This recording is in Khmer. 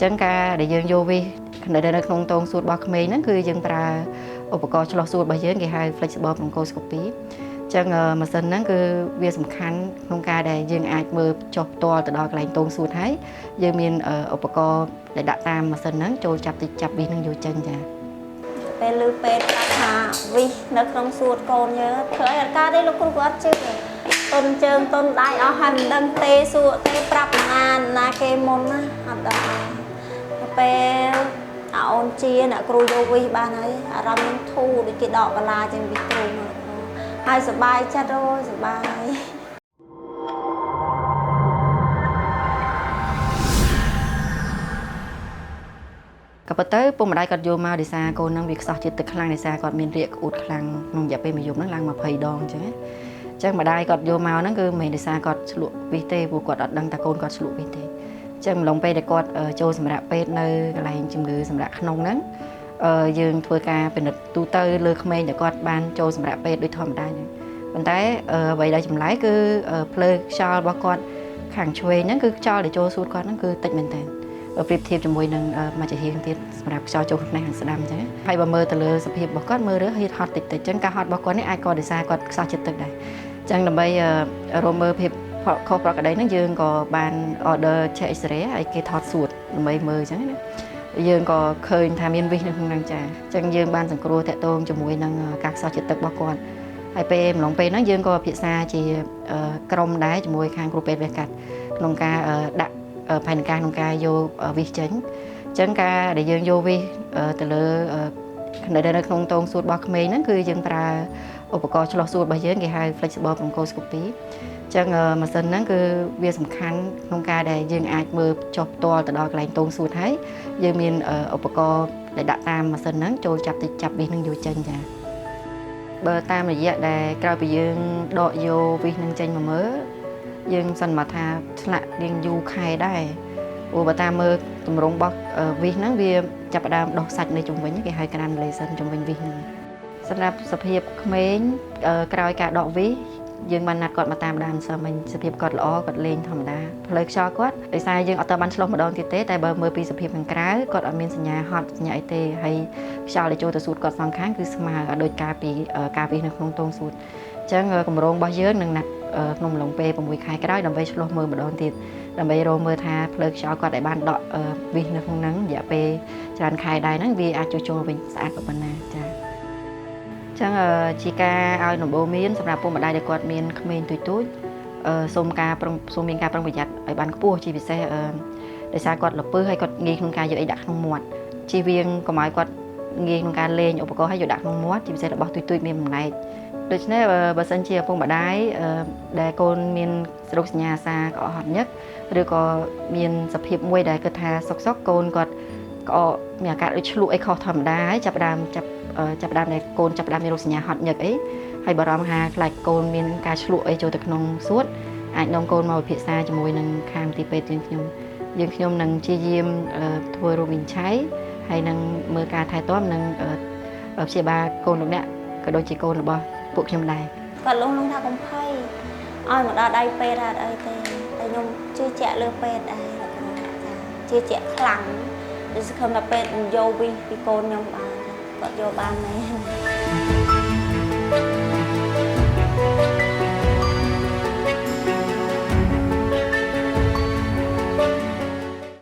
ចឹងការដែលយើងយកវានៅក្នុងតងសួតរបស់ក្មេងហ្នឹងគឺយើងប្រើឧបករណ៍ឆ្លោះសួតរបស់យើងគេហៅ flexible bronchoscopy ចឹងម៉ាស៊ីនហ្នឹងគឺវាសំខាន់ក្នុងការដែលយើងអាចមើលចុះផ្ទាល់ទៅដល់កន្លែងតងសួតហើយយើងមានឧបករណ៍ដែលដាក់តាមម៉ាស៊ីនហ្នឹងចូលចាប់វាហ្នឹងយកចេញចាពេលលើពេទ្យថាវិសនៅក្នុងសួតកូនយើងធ្វើឲ្យការនេះលោកគ្រូគាត់ជឿតុនជើងតុនដៃអស់ហើយមិនដឹងទេសួតទេប្រាប់ណាគេមុនណាអត់ដឹងពេលអូនជាអ្នកគ្រូយកវិសបានហើយអារម្មណ៍នឹងធូរដូចគេដកកាឡាចឹងពីគ្រូហើយសប្បាយចិត្តអូយសប្បាយក៏ប៉ុន្តែពុកម្ដាយគាត់យកមកដោយសារកូននឹងវាខ្សោះជាតិទឹកខ្លាំងដោយសារគាត់មានរាគក្អួតខ្លាំងក្នុងរយៈពេលមួយយប់ហ្នឹងឡើង20ដងអញ្ចឹងណាអញ្ចឹងម្ដាយគាត់យកមកហ្នឹងគឺមិនដោយសារគាត់ឆ្លក់វិសទេព្រោះគាត់អត់ដឹងថាកូនគាត់ឆ្លក់វិសទេអញ្ចឹងម្លងពេលដែលគាត់ចូលសម្រាប់ពេទ្យនៅកន្លែងជំងឺសម្រាប់ក្នុងហ្នឹងយើងធ្វើការពិនិត្យទូទៅលើក្មេងដែលគាត់បានចូលសម្រាប់ពេទ្យដូចធម្មតាអញ្ចឹងប៉ុន្តែអ្វីដែលចម្លែកគឺភ្លើងខ្យល់របស់គាត់ខាងឆ្វេងហ្នឹងគឺខ្យល់ដែលចូលសួតគាត់ហ្នឹងគឺតិចមែនតើប្រៀបធៀបជាមួយនឹងមួយចាហៀងទៀតសម្រាប់ខ្យល់ចូលក្នុងខាងស្ដាំអញ្ចឹងហើយបើមើលទៅលើសភាពរបស់គាត់មើលរើហៀតហត់តិចអញ្ចឹងការហត់របស់គាត់នេះអាចក៏ដោយសារគាត់ខ្សោះជាតិទឹកដែរអញ្ចឹងដើម្បីរកមើលភាពខុសប្រក្រតីហ្នឹងយើងក៏បាន order check X-ray ឲ្យគេថតសួតដើម្បីមើលអញ្ចឹងណាយើងក៏ឃើញថាមានវិសនៅក្នុងហ្នឹងចាអញ្ចឹងយើងបានសង្គ្រោះតាក់ទងជាមួយនឹងការខ្សោះជាតិទឹករបស់គាត់ហើយពេលម្លងពេលហ្នឹងយើងក៏ពិភាក្សាជាក្រុមដែរជាមួយខាងគ្រូពេទ្យវះកាត់ក្នុងការដាក់ផែនការក្នុងការយកវិសចេញអញ្ចឹងការដែលយើងយកវិសទៅលើនៅក្នុងតងសួតរបស់ក្មេងហ្នឹងគឺយើងប្រើឧបករណ៍ឆ្លោះសួតរបស់យើងគេហៅ flexible bronchoscopy អញ្ចឹងម៉ាស៊ីនហ្នឹងគឺវាសំខាន់ក្នុងការដែលយើងអាចមើលចុះផ្ទាល់ទៅដល់កន្លែងតងសួតហើយយើងមានឧបករណ៍ដែលដាក់តាមម៉ាស៊ីនហ្នឹងចូលចាប់វិសហ្នឹងយកចេញចាបើតាមរយៈដែលក្រោយពីយើងដកយកវិសហ្នឹងចេញមកមើលយើងសន្មតថាឆ្លាក់រៀងយូរខែដែរព្រោះបើតាមមើលទម្រង់របស់វិសហ្នឹងវាចាប់ផ្ដើមដុះសាច់នៅជុំវិញគេហៅ granulation ជុំវិញវិសហ្នឹងសម្រាប់សភាពក្មេងក្រោយការដកវិសយើងបានណាត់គាត់មកតាមដានសិនមិញសភាពគាត់ល្អគាត់លេងធម្មតាផ្លូវខ្យល់គាត់ដោយសារយើងអត់ទៅបានឆ្លុះម្ដងទៀតទេតែបើមើលពីសភាពខាងក្រៅគាត់អត់មានសញ្ញាហត់សញ្ញាអីទេហើយខ្យល់ដែលចូលទៅសួតគាត់សងខាងគឺស្មើដោយការវិសនៅក្នុងតងសួតអញ្ចឹងកម្រងរបស់យើងនឹងណាត់ក្នុងអំឡុងពេល6ខែក្រោយដើម្បីឆ្លុះមើលម្ដងទៀតដើម្បីរកមើលថាផ្លូវខ្យល់គាត់ដែលបានដកវិសនៅក្នុងហ្នឹងរយៈពេលច្រើនខែដែរហ្នឹងវាអាចចូលវិញស្អាតប៉ុណ្ណាចាចឹងជាការឲ្យដំបូន្មានសម្រាប់ពុកម្ដាយដែលគាត់មានក្មេងទូចសូមមានការប្រុងប្រយ័ត្នឲ្យបានខ្ពស់ជាពិសេសដោយសារគាត់ល្ពើហើយគាត់ងាយក្នុងការយកអីដាក់ក្នុងមាត់ជៀសវាងកុំឲ្យគាត់ងាយក្នុងការលេងឧបករណ៍ឲ្យយកដាក់ក្នុងមាត់ជាពិសេសរបស់ទូចមានបំណែកដូច្នេះបើសិនជាឪពុកម្ដាយដែលកូនមានរោគសញ្ញាអាសាក្អកហត់ញឹកឬក៏មានសភាពមួយដែលគិតថាសុកកូនគាត់ក្អកមានអាការដូចឆ្លក់អីខុសធម្មតាហើយចាប់ផ្ដើមដែលកូនចាប់ផ្ដើមមានរោគសញ្ញាហត់ញឹកអីហើយបារម្ភថាខ្លាចកូនមានការឆ្លក់អីចូលទៅក្នុងសួតអាចនាំកូនមកពិភាក្សាជាមួយនឹងខាងទីពេទ្យយើងខ្ញុំនឹងព្យាយាមធ្វើរោគវិនិច្ឆ័យហើយនឹងមើលការថែទាំនិងព្យាបាលកូនលោកអ្នកក៏ដូចជាកូនរបស់ពួកខ្ញុំដែរគាត់លងថាកុំភ័យឲ្យមកដល់ដៃពេទ្យអត់អីទេតែខ្ញុំជឿជាក់លើពេទ្យដែរជឿជាក់ខ្លាំងដូចសង្ឃឹមថាពេទ្យយកវិសពីកូនខ្ញុំបានគាត់យកបានមែន